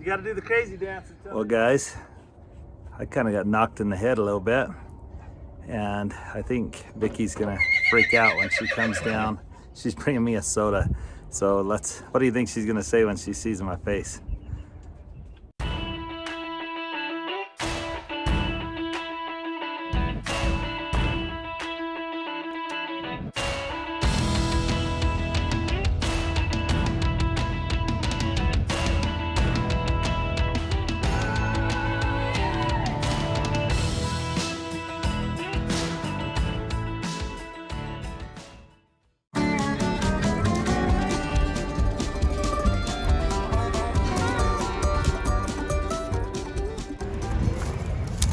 You got to do the crazy dance. Well, guys, I kind of got knocked in the head a little bit, and I think Vicky's gonna freak out when she comes down. She's bringing me a soda, so what do you think she's gonna say when she sees my face?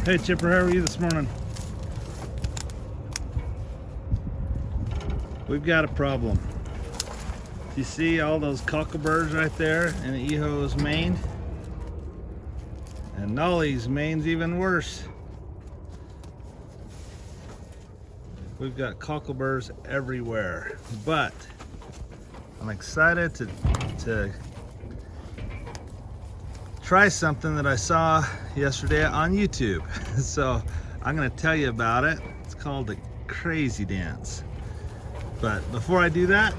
Hey Chipper, how are you this morning? We've got a problem. You see all those cockleburs right there in Eho's mane? And Nolly's mane's even worse. We've got cockleburs everywhere, but I'm excited to try something that I saw yesterday on YouTube. So I'm gonna tell you about it. It's called the crazy dance. But before I do that,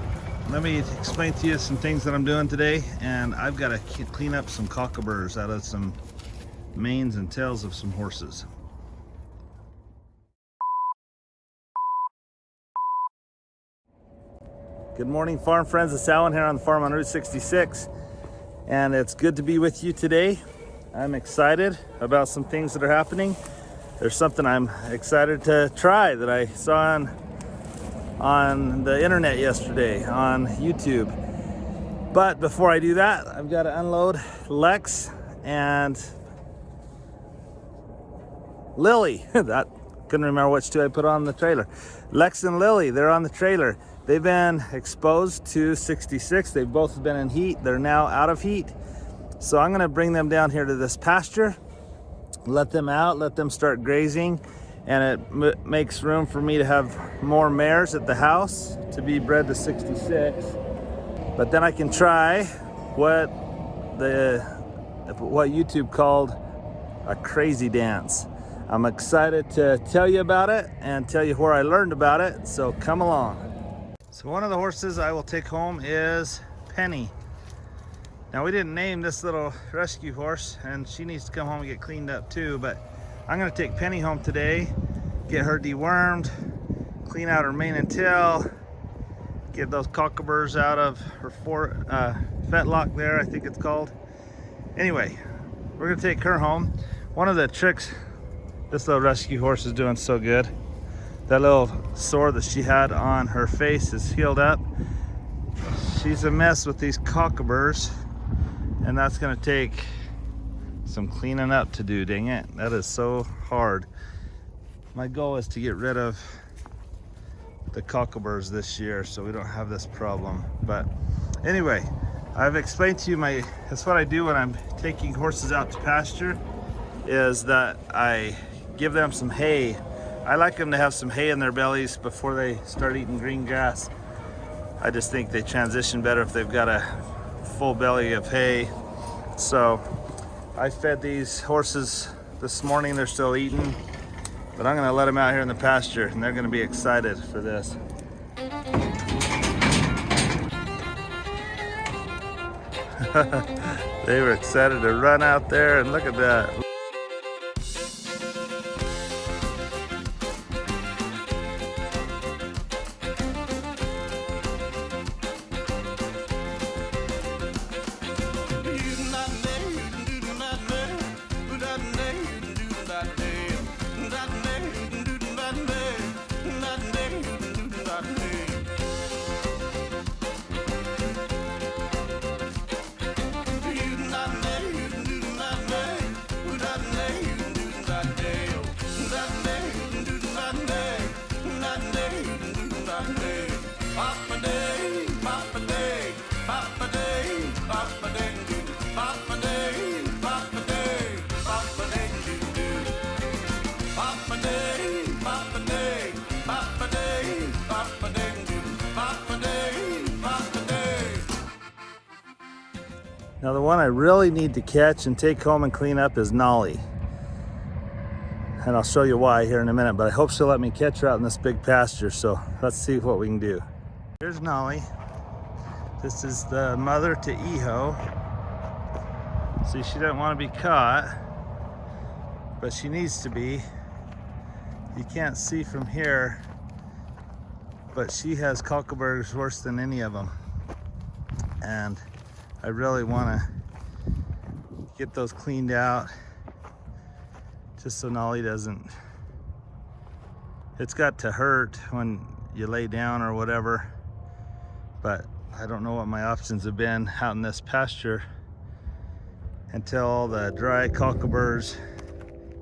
let me explain to you some things that I'm doing today. And I've got to clean up some cockleburs out of some manes and tails of some horses. Good morning, farm friends. It's Alan here on the farm on Route 66, and it's good to be with you today. I'm excited about some things that are happening. There's something I'm excited to try that I saw on the internet yesterday on YouTube. But before I do that, I've got to unload Lex and Lily. That couldn't remember which two I put on the trailer. Lex and Lily, they're on the trailer. They've been exposed to 66. They've both been in heat. They're now out of heat. So I'm gonna bring them down here to this pasture, let them out, let them start grazing, and it makes room for me to have more mares at the house to be bred to 66. But then I can try what YouTube called a crazy dance. I'm excited to tell you about it and tell you where I learned about it, so come along. So one of the horses I will take home is Penny. Now we didn't name this little rescue horse, and she needs to come home and get cleaned up too, but I'm gonna take Penny home today, get her dewormed, clean out her mane and tail, get those cockleburs out of her fetlock there, I think it's called. Anyway, we're gonna take her home. One of the tricks this little rescue horse is doing so good, that little sore that she had on her face is healed up. She's a mess with these cockleburs, and that's gonna take some cleaning up to do, dang it. That is so hard. My goal is to get rid of the cockleburs this year so we don't have this problem. But anyway, I've explained to you that's what I do when I'm taking horses out to pasture, is that I give them some hay. I like them to have some hay in their bellies before they start eating green grass. I just think they transition better if they've got a full belly of hay. So I fed these horses this morning. They're still eating, but I'm gonna let them out here in the pasture, and they're gonna be excited for this. They were excited to run out there, and look at that. Now the one I really need to catch and take home and clean up is Nolly. And I'll show you why here in a minute, but I hope she'll let me catch her out in this big pasture, so let's see what we can do. Here's Nolly. This is the mother to Eho. See, she doesn't want to be caught, but she needs to be. You can't see from here, but she has cockleburrs worse than any of them. And I really want to get those cleaned out just so Nolly doesn't, it's got to hurt when you lay down or whatever, but I don't know what my options have been out in this pasture until all the dry cockleburrs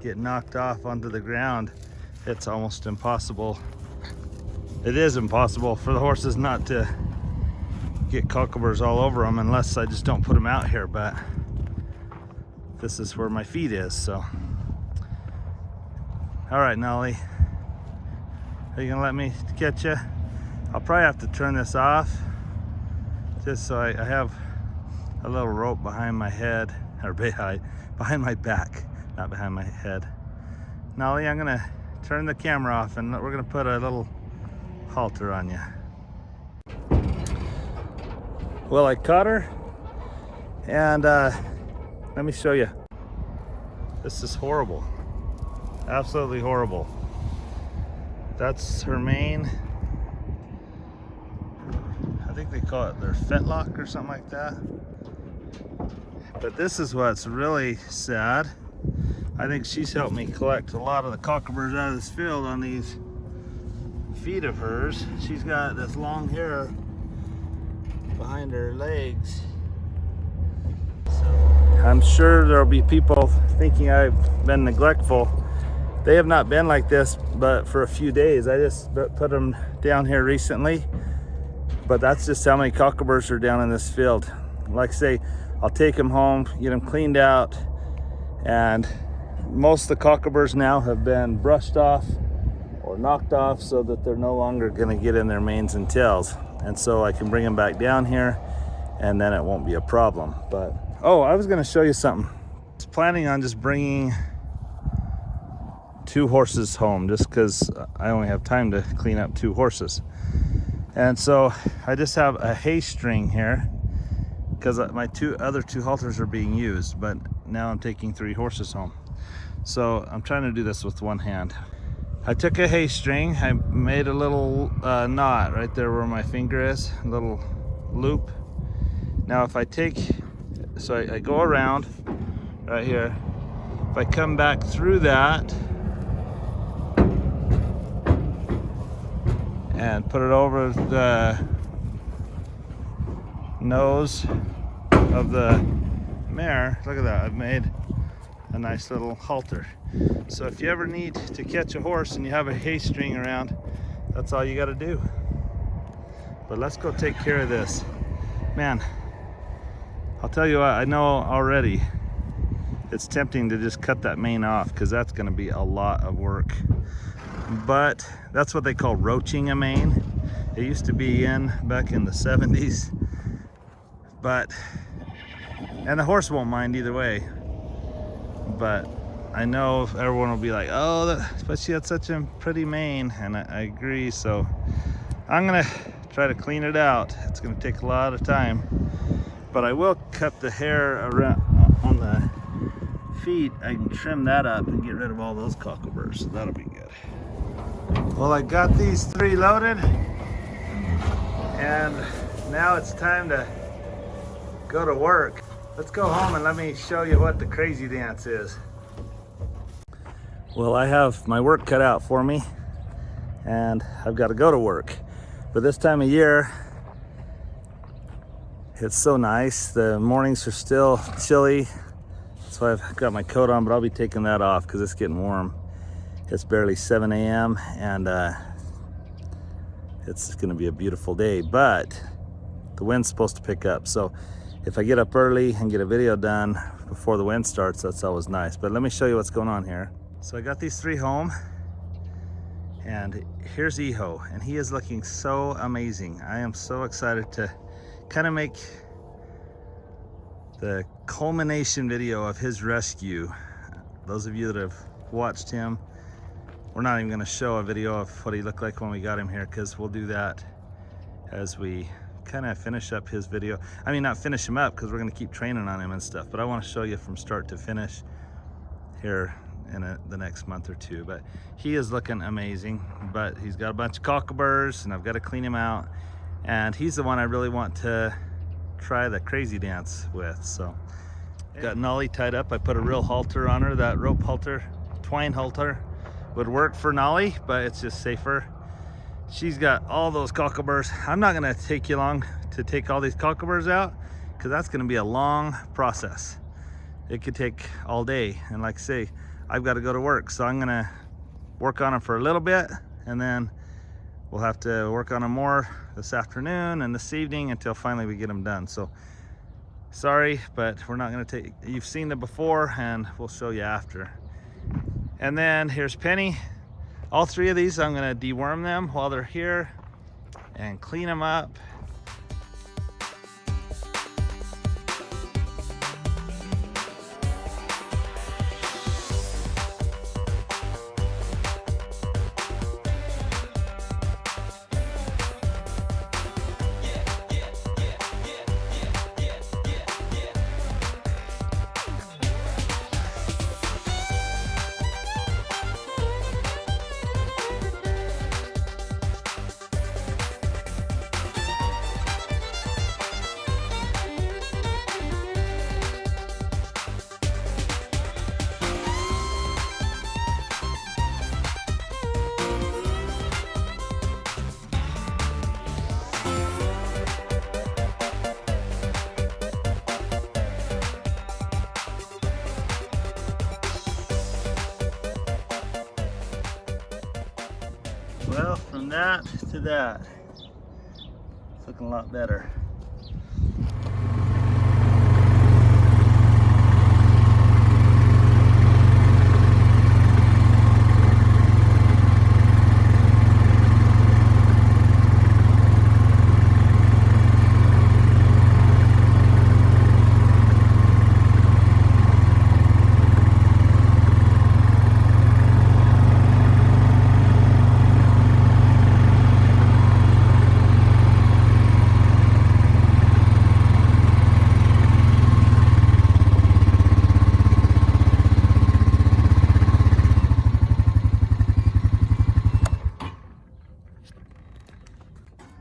get knocked off onto the ground. It's almost impossible. It is impossible for the horses not to get cockleburrs all over them unless I just don't put them out here, but this is where my feed is, so. All right, Nolly, are you gonna let me catch you? I'll probably have to turn this off just so I have a little rope behind my head, or behind my back, not behind my head. Nolly, I'm gonna turn the camera off and we're gonna put a little halter on you. Well, I caught her, and let me show you. This is horrible. Absolutely horrible. That's her mane. I think they call it their fetlock or something like that. But this is what's really sad. I think she's helped me collect a lot of the cockleburrs out of this field on these feet of hers. She's got this long hair behind her legs. So I'm sure there'll be people thinking I've been neglectful. They have not been like this, but for a few days. I just put them down here recently, but that's just how many cockleburrs are down in this field. Like I say, I'll take them home, get them cleaned out, and most of the cockleburrs now have been brushed off or knocked off so that they're no longer gonna get in their manes and tails. And so I can bring them back down here and then it won't be a problem. But, oh, I was gonna show you something. I was planning on just bringing 2 horses home just because I only have time to clean up 2 horses. And so I just have a hay string here because my other two halters are being used, but now I'm taking 3 horses home. So I'm trying to do this with one hand. I took a hay string, I made a little knot right there where my finger is, a little loop. Now if I take, so I go around right here, if I come back through that and put it over the nose of the mare, look at that, I've made a nice little halter. So if you ever need to catch a horse and you have a hay string around, that's all you got to do. But let's go take care of this. Man, I'll tell you what, I know already it's tempting to just cut that mane off because that's going to be a lot of work. But that's what they call roaching a mane. It used to be back in the 70s. And the horse won't mind either way. But I know everyone will be like, oh, but she had such a pretty mane, and I agree. So I'm gonna try to clean it out. It's gonna take a lot of time, but I will cut the hair around on the feet. I can trim that up and get rid of all those cockleburrs, so that'll be good. Well, I got these 3 loaded, and now it's time to go to work. Let's go home and let me show you what the crazy dance is. Well, I have my work cut out for me and I've got to go to work. But this time of year, it's so nice. The mornings are still chilly. So I've got my coat on, but I'll be taking that off because it's getting warm. It's barely 7 a.m. and it's gonna be a beautiful day, but the wind's supposed to pick up. So if I get up early and get a video done before the wind starts, that's always nice. But let me show you what's going on here. So I got these 3 home, and here's Eho, and he is looking so amazing. I am so excited to kind of make the culmination video of his rescue. Those of you that have watched him, we're not even going to show a video of what he looked like when we got him here, because we'll do that as we kind of finish up his video. I mean, not finish him up, because we're going to keep training on him and stuff, but I want to show you from start to finish here in the next month or two. But he is looking amazing, but he's got a bunch of cockleburrs and I've got to clean him out, and he's the one I really want to try the crazy dance with. So got Nolly tied up. I put a real halter on her. That rope halter, twine halter, would work for Nolly, but it's just safer. She's got all those cockleburrs. I'm not gonna take you long to take all these cockleburrs out, because that's gonna be a long process. It could take all day, and like I say, I've got to go to work, so I'm gonna work on them for a little bit, and then we'll have to work on them more this afternoon and this evening until finally we get them done. So sorry, but we're not gonna take, you've seen them before and we'll show you after. And then here's Penny. All three of these, I'm gonna deworm them while they're here and clean them up. Well, from that to that, it's looking a lot better.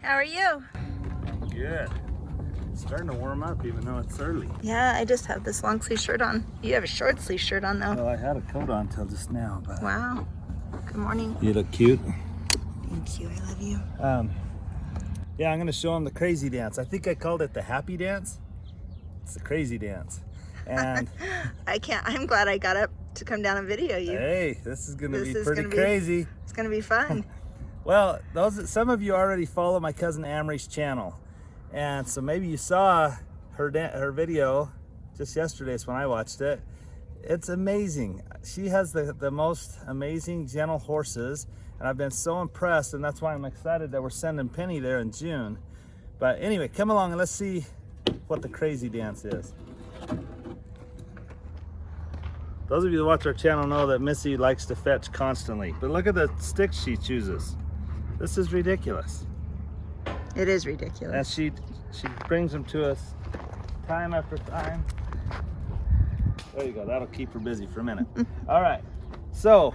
How are you? Good. It's starting to warm up even though it's early. Yeah, I just have this long sleeve shirt on. You have a short sleeve shirt on though. Well, I had a coat on till just now, but Wow. Good morning. you look cute. Thank you. I love you. Yeah, I'm gonna show them the crazy dance. I think I called it the happy dance. It's the crazy dance. And I'm glad I got up to come down and video you. hey, this is gonna be This is pretty gonna be- crazy. It's gonna be fun. Well, some of you already follow my cousin Amory's channel, and so maybe you saw her video just yesterday. Is when I watched it. It's amazing. She has the most amazing gentle horses, and I've been so impressed, and that's why I'm excited that we're sending Penny there in June. But anyway, come along and let's see what the crazy dance is. Those of you that watch our channel know that Missy likes to fetch constantly, but look at the sticks she chooses. This is ridiculous. It is And ridiculous. she brings them to us time after time. There you go, that'll keep her busy for a minute. All right, so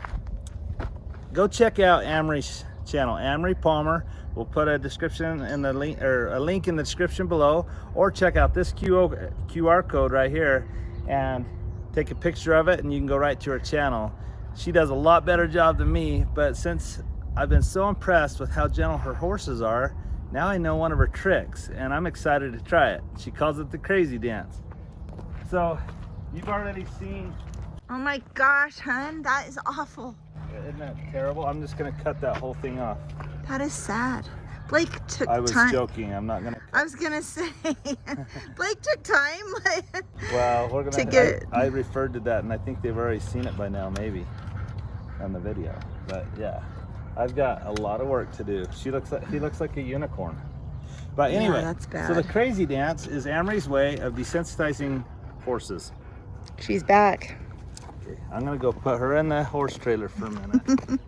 go check out Amory's channel, Amory Palmer. We'll put a description in the link, or a link in the description below, or check out this QR code right here and take a picture of it and you can go right to her channel. She does a lot better job than me, but since I've been so impressed with how gentle her horses are, now I know one of her tricks and I'm excited to try it. She calls it the crazy dance. So you've already seen. Oh my gosh, hun, that is awful. Isn't that terrible? I'm just gonna cut that whole thing off. That is sad. Blake took I was time. joking, I'm not gonna. I was gonna say, Blake took time. Well, we're To gonna. get- I referred to that, and I think they've already seen it by now, maybe, on the video. But yeah, I've got a lot of work to do. He looks like a unicorn. But Yeah, anyway, that's so the bad. crazy dance is Amory's way of desensitizing horses. She's back. Okay, I'm gonna go put her in the horse trailer for a minute.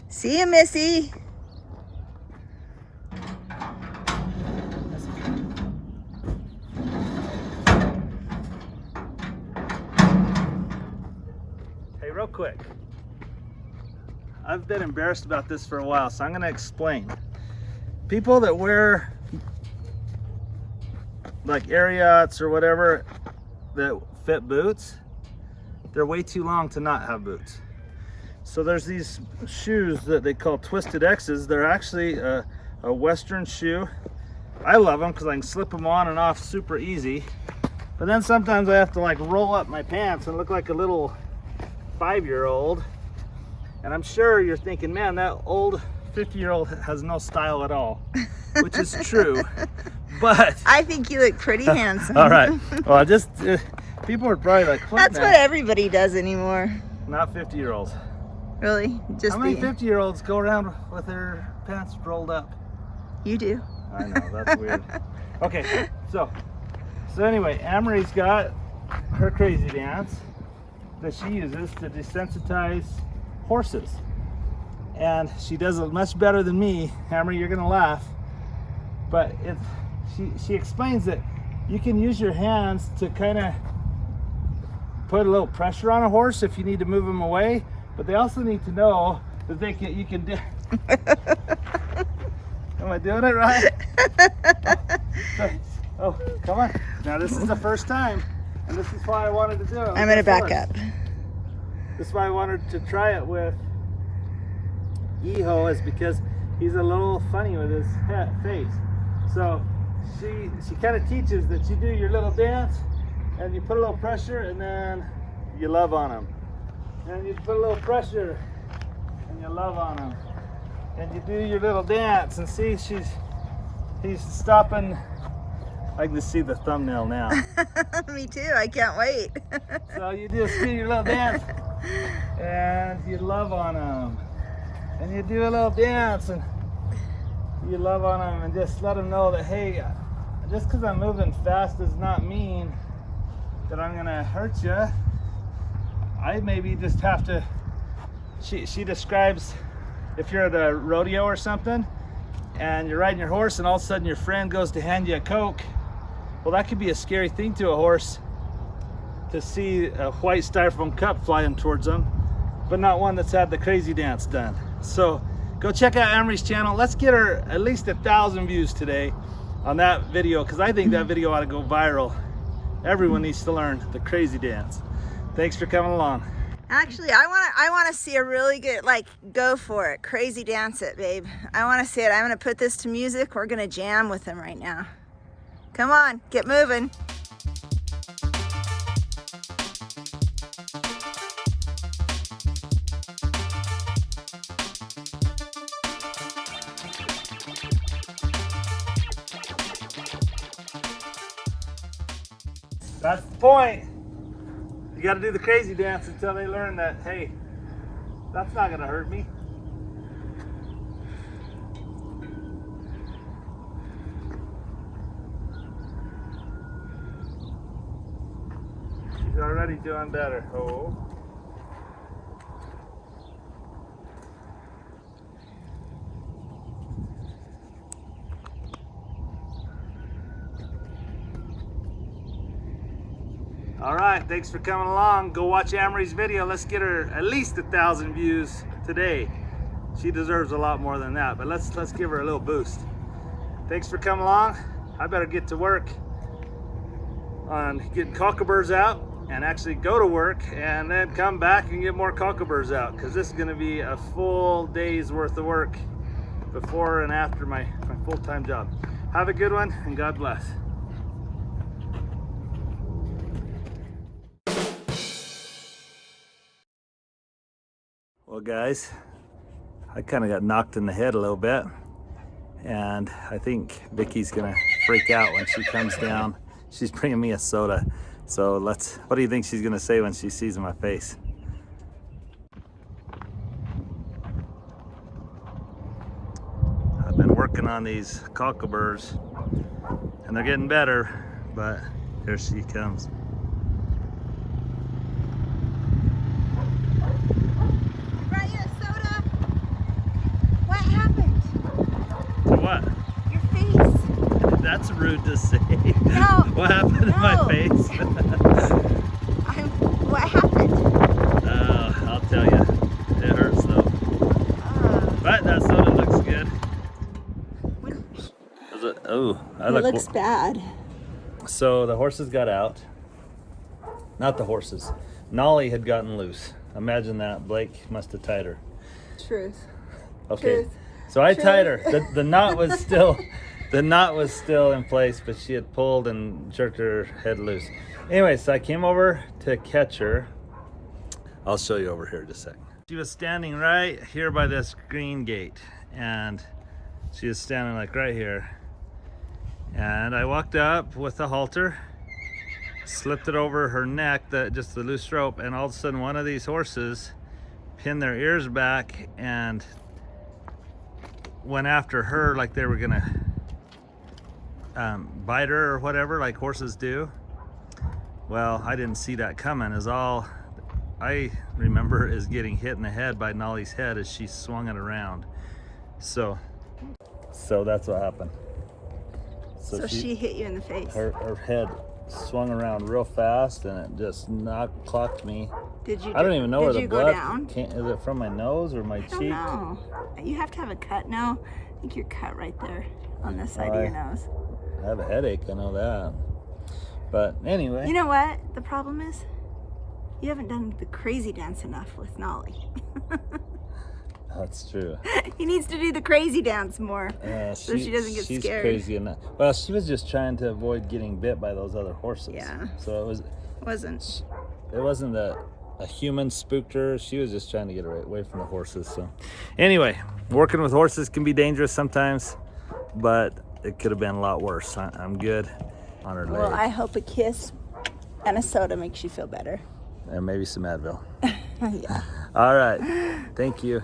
See you, Missy. Hey, real quick. I've been embarrassed about this for a while, so I'm gonna explain. People that wear like Ariats or whatever that fit boots, they're way too long to not have boots. So there's these shoes that they call Twisted X's. They're actually a Western shoe. I love them because I can slip them on and off super easy. But then sometimes I have to like roll up my pants and look like a little 5-year-old. And I'm sure you're thinking, man, that old 50-year-old has no style at all, which is true. But I think you look pretty handsome. all right. Well, just people are probably like, That's what everybody does anymore. Not 50-year-olds. Really? Just How many the 50-year-olds go around with their pants rolled up? You do. I know, that's weird. Okay, so anyway, Amory's got her crazy dance that she uses to desensitize horses. And she does it much better than me. Amory, you're gonna laugh. But she explains that you can use your hands to kind of put a little pressure on a horse if you need to move them away. But they also need to know that you can do. Am I doing it right? Oh, come on. Now this is the first time, and this is why I wanted to do it. I'm gonna back up. This is why I wanted to try it with Eho, is because he's a little funny with his face. So she kind of teaches that you do your little dance, and you put a little pressure, and then you love on him. And you put a little pressure, and you love on him. And you do your little dance, and see, he's stopping. I can just see the thumbnail now. Me too, I can't wait. So you just do your little dance, and you love on him. And you do a little dance, and you love on him, and just let him know that, hey, just because I'm moving fast does not mean that I'm gonna hurt you. I maybe just have to, she describes if you're at a rodeo or something and you're riding your horse and all of a sudden your friend goes to hand you a Coke. Well, that could be a scary thing to a horse, to see a white styrofoam cup flying towards them, but not one that's had the crazy dance done. So go check out Amory's channel. Let's get her at least 1,000 views today on that video, because I think that video ought to go viral. Everyone needs to learn the crazy dance. Thanks for coming along. Actually, I want to see a really good, like, go for it. Crazy dance it, babe. I want to see it. I'm going to put this to music. We're going to jam with them right now. Come on, get moving. That's the point. You got to do the crazy dance until they learn that, hey, that's not going to hurt me. She's already doing better. Oh. All right, thanks for coming along. Go watch Amory's video. Let's get her at least 1,000 views today. She deserves a lot more than that, but let's give her a little boost. Thanks for coming along. I better get to work on getting cockaburs out and actually go to work and then come back and get more cockaburs out, because this is going to be a full day's worth of work before and after my full-time job. Have a good one, and God bless. Well, guys, I kind of got knocked in the head a little bit, and I think Vicky's gonna freak out when she comes down. She's bringing me a soda, so what do you think she's gonna say when she sees my face? I've been working on these cockaburs, and they're getting better, but Here she comes. Brought you a soda. What happened? To what? Your face. That's rude to say. No. What happened to my No. face? What happened? I'll tell you. It hurts though. But that soda looks good. It looks bad. So the horses got out. Not the horses. Nolly had gotten loose. Imagine that. Blake must have tied her. Truth. Okay. Truth. So I Truth. tied her. The knot was still in place, but she had pulled and jerked her head loose. Anyway, so I came over to catch her. I'll show you over here in just a second. She was standing right here by this green gate, and she was standing like right here. And I walked up with the halter, slipped it over her neck, just the loose rope, and all of a sudden one of these horses pinned their ears back and went after her like they were gonna bite her or whatever, like horses do. Well, I didn't see that coming. Is all I remember is getting hit in the head by Nolly's head as she swung it around. So that's what happened. So she hit you in the face. Her head swung around real fast and it just clocked me. Did you? I don't even know where the blood go down? came. Is it from my nose or my I don't cheek? know. You have to have a cut now. I think you're cut right there on this side of your nose. I have a headache, I know that. But anyway. You know what the problem is? You haven't done the crazy dance enough with Nolly. That's true. He needs to do the crazy dance more so she doesn't get she's scared. Crazy enough. Well, she was just trying to avoid getting bit by those other horses. Yeah. So it wasn't a human spooked her. She was just trying to get away from the horses. So anyway, working with horses can be dangerous sometimes, but it could have been a lot worse. I'm good on her leg. Well, I hope a kiss and a soda makes you feel better. And maybe some Advil. Yeah. All right. Thank you.